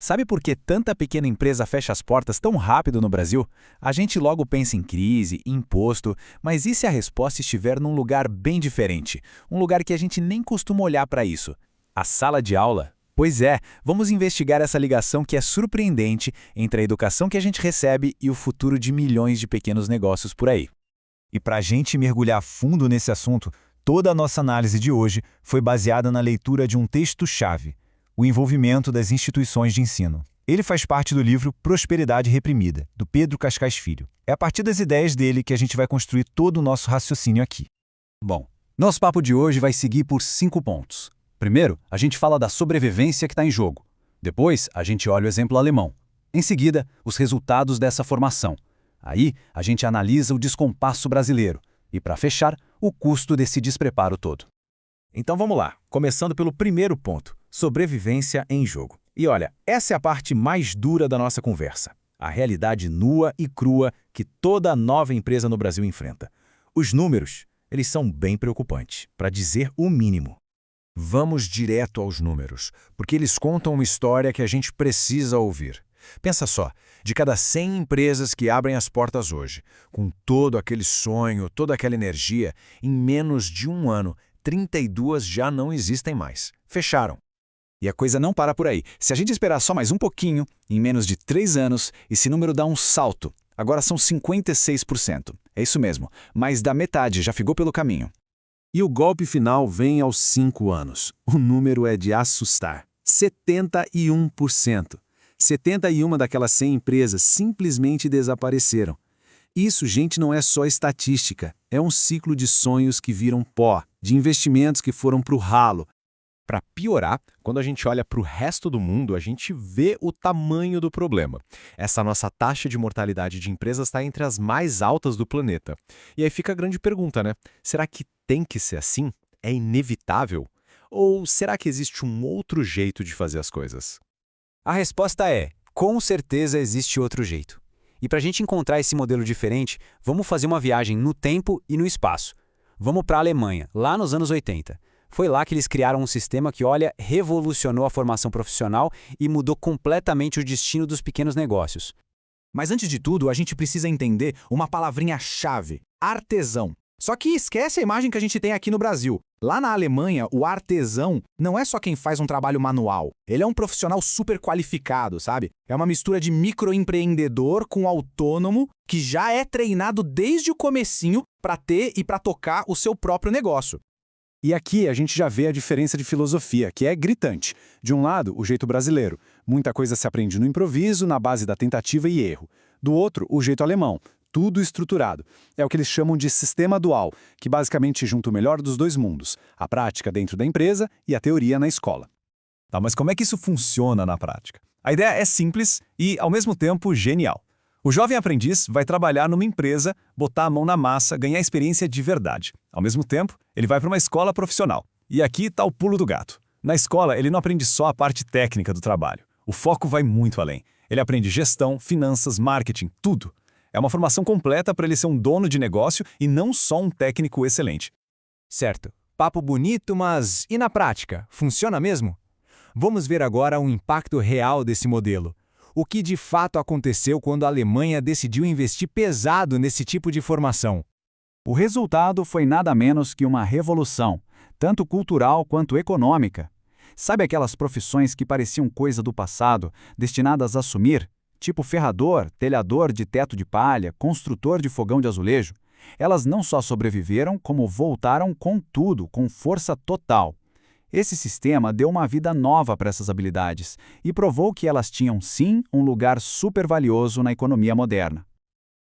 Sabe por que tanta pequena empresa fecha as portas tão rápido no Brasil? A gente logo pensa em crise, imposto, mas e se a resposta estiver num lugar bem diferente? Um lugar que a gente nem costuma olhar para isso? A sala de aula? Pois é, vamos investigar essa ligação que é surpreendente entre a educação que a gente recebe e o futuro de milhões de pequenos negócios por aí. E para a gente mergulhar fundo nesse assunto, toda a nossa análise de hoje foi baseada na leitura de um texto-chave: o envolvimento das instituições de ensino. Ele faz parte do livro Prosperidade Reprimida, do Pedro Cascais Filho. É a partir das ideias dele que a gente vai construir todo o nosso raciocínio aqui. Bom, nosso papo de hoje vai seguir por 5 pontos. Primeiro, a gente fala da sobrevivência que está em jogo. Depois, a gente olha o exemplo alemão. Em seguida, os resultados dessa formação. Aí, a gente analisa o descompasso brasileiro. E, para fechar, o custo desse despreparo todo. Então vamos lá, começando pelo primeiro ponto: sobrevivência em jogo. E olha, essa é a parte mais dura da nossa conversa. A realidade nua e crua que toda nova empresa no Brasil enfrenta. Os números, eles são bem preocupantes, para dizer o mínimo. Vamos direto aos números, porque eles contam uma história que a gente precisa ouvir. Pensa só, de cada 100 empresas que abrem as portas hoje, com todo aquele sonho, toda aquela energia, em menos de um ano, 32 já não existem mais. Fecharam. E a coisa não para por aí. Se a gente esperar só mais um pouquinho, em menos de 3 anos, esse número dá um salto. Agora são 56%. É isso mesmo, mais da metade já ficou pelo caminho. E o golpe final vem aos 5 anos. O número é de assustar. 71%. 71 daquelas 100 empresas simplesmente desapareceram. Isso, gente, não é só estatística. É um ciclo de sonhos que viram pó, de investimentos que foram para o ralo. Para piorar, quando a gente olha para o resto do mundo, a gente vê o tamanho do problema. Essa nossa taxa de mortalidade de empresas está entre as mais altas do planeta. E aí fica a grande pergunta, né? Será que tem que ser assim? É inevitável? Ou será que existe um outro jeito de fazer as coisas? A resposta é: com certeza existe outro jeito. E para a gente encontrar esse modelo diferente, vamos fazer uma viagem no tempo e no espaço. Vamos para a Alemanha, lá nos anos 80. Foi lá que eles criaram um sistema que, olha, revolucionou a formação profissional e mudou completamente o destino dos pequenos negócios. Mas antes de tudo, a gente precisa entender uma palavrinha-chave: artesão. Só que esquece a imagem que a gente tem aqui no Brasil. Lá na Alemanha, o artesão não é só quem faz um trabalho manual. Ele é um profissional super qualificado, sabe? É uma mistura de microempreendedor com autônomo que já é treinado desde o comecinho para ter e para tocar o seu próprio negócio. E aqui a gente já vê a diferença de filosofia, que é gritante. De um lado, o jeito brasileiro. Muita coisa se aprende no improviso, na base da tentativa e erro. Do outro, o jeito alemão. Tudo estruturado. É o que eles chamam de sistema dual, que basicamente junta o melhor dos dois mundos, a prática dentro da empresa e a teoria na escola. Tá, mas como é que isso funciona na prática? A ideia é simples e, ao mesmo tempo, genial. O jovem aprendiz vai trabalhar numa empresa, botar a mão na massa, ganhar experiência de verdade. Ao mesmo tempo, ele vai para uma escola profissional. E aqui está o pulo do gato. Na escola, ele não aprende só a parte técnica do trabalho. O foco vai muito além. Ele aprende gestão, finanças, marketing, tudo. É uma formação completa para ele ser um dono de negócio e não só um técnico excelente. Certo. Papo bonito, mas e na prática? Funciona mesmo? Vamos ver agora o impacto real desse modelo. O que de fato aconteceu quando a Alemanha decidiu investir pesado nesse tipo de formação? O resultado foi nada menos que uma revolução, tanto cultural quanto econômica. Sabe aquelas profissões que pareciam coisa do passado, destinadas a sumir? Tipo ferrador, telhador de teto de palha, construtor de fogão de azulejo? Elas não só sobreviveram, como voltaram com tudo, com força total. Esse sistema deu uma vida nova para essas habilidades e provou que elas tinham, sim, um lugar super valioso na economia moderna.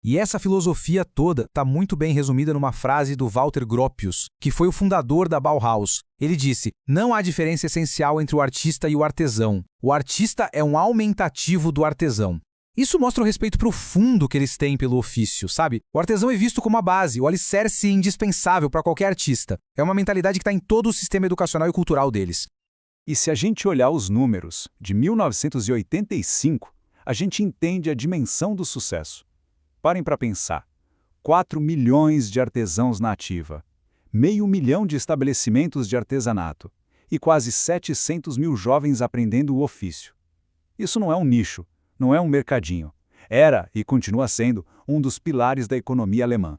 E essa filosofia toda está muito bem resumida numa frase do Walter Gropius, que foi o fundador da Bauhaus. Ele disse: não há diferença essencial entre o artista e o artesão. O artista é um aumentativo do artesão. Isso mostra o respeito profundo que eles têm pelo ofício, sabe? O artesão é visto como a base, o alicerce indispensável para qualquer artista. É uma mentalidade que está em todo o sistema educacional e cultural deles. E se a gente olhar os números de 1985, a gente entende a dimensão do sucesso. Parem para pensar. 4 milhões de artesãos na ativa, 500 mil de estabelecimentos de artesanato e quase 700 mil jovens aprendendo o ofício. Isso não é um nicho, não é um mercadinho. Era e continua sendo um dos pilares da economia alemã.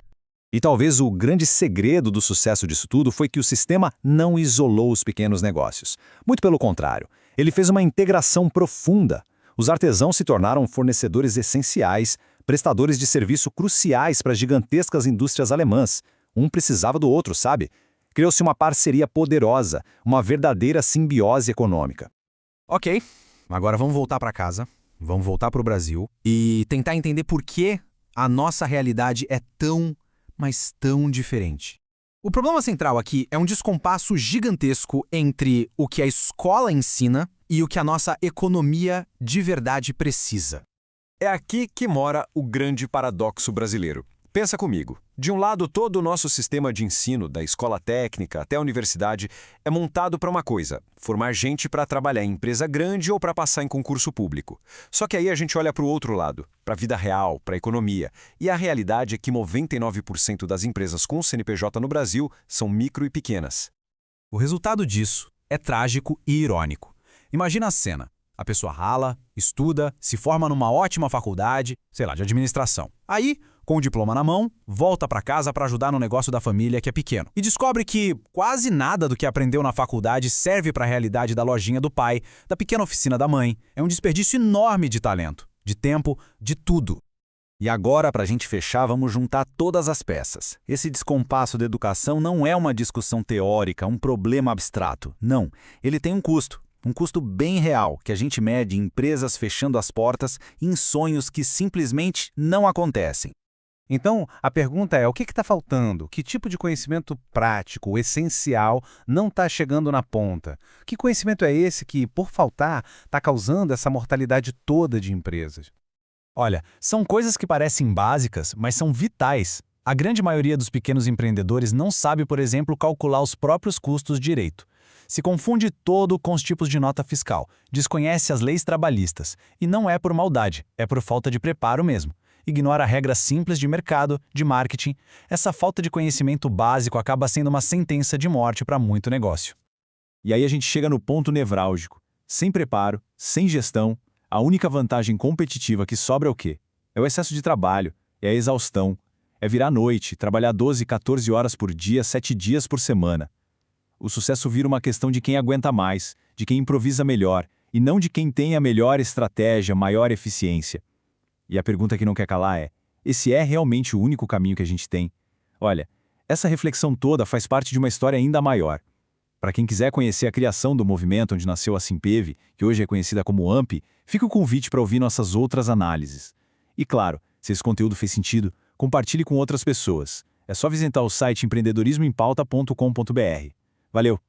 E talvez o grande segredo do sucesso disso tudo foi que o sistema não isolou os pequenos negócios. Muito pelo contrário, ele fez uma integração profunda. Os artesãos se tornaram fornecedores essenciais, prestadores de serviço cruciais para as gigantescas indústrias alemãs. Um precisava do outro, sabe? Criou-se uma parceria poderosa, uma verdadeira simbiose econômica. Ok, agora vamos voltar para casa, vamos voltar para o Brasil e tentar entender por que a nossa realidade é tão, mas tão diferente. O problema central aqui é um descompasso gigantesco entre o que a escola ensina e o que a nossa economia de verdade precisa. É aqui que mora o grande paradoxo brasileiro. Pensa comigo. De um lado, todo o nosso sistema de ensino, da escola técnica até a universidade, é montado para uma coisa: formar gente para trabalhar em empresa grande ou para passar em concurso público. Só que aí a gente olha para o outro lado, para a vida real, para a economia. E a realidade é que 99% das empresas com CNPJ no Brasil são micro e pequenas. O resultado disso é trágico e irônico. Imagina a cena. A pessoa rala, estuda, se forma numa ótima faculdade, sei lá, de administração. Aí, com o diploma na mão, volta para casa para ajudar no negócio da família que é pequeno. E descobre que quase nada do que aprendeu na faculdade serve para a realidade da lojinha do pai, da pequena oficina da mãe. É um desperdício enorme de talento, de tempo, de tudo. E agora, para a gente fechar, vamos juntar todas as peças. Esse descompasso da educação não é uma discussão teórica, um problema abstrato. Não, ele tem um custo. Um custo bem real, que a gente mede em empresas fechando as portas e em sonhos que simplesmente não acontecem. Então, a pergunta é, o que está faltando? Que tipo de conhecimento prático, essencial, não está chegando na ponta? Que conhecimento é esse que, por faltar, está causando essa mortalidade toda de empresas? Olha, são coisas que parecem básicas, mas são vitais. A grande maioria dos pequenos empreendedores não sabe, por exemplo, calcular os próprios custos direito. Se confunde todo com os tipos de nota fiscal, desconhece as leis trabalhistas. E não é por maldade, é por falta de preparo mesmo. Ignora regras simples de mercado, de marketing. Essa falta de conhecimento básico acaba sendo uma sentença de morte para muito negócio. E aí a gente chega no ponto nevrálgico. Sem preparo, sem gestão, a única vantagem competitiva que sobra é o quê? É o excesso de trabalho, é a exaustão, é virar à noite, trabalhar 12, 14 horas por dia, 7 dias por semana. O sucesso vira uma questão de quem aguenta mais, de quem improvisa melhor, e não de quem tem a melhor estratégia, maior eficiência. E a pergunta que não quer calar é: esse é realmente o único caminho que a gente tem? Olha, essa reflexão toda faz parte de uma história ainda maior. Para quem quiser conhecer a criação do movimento onde nasceu a Simpev, que hoje é conhecida como AMP, fica o convite para ouvir nossas outras análises. E claro, se esse conteúdo fez sentido, compartilhe com outras pessoas. É só visitar o site empreendedorismoempauta.com.br. Valeu!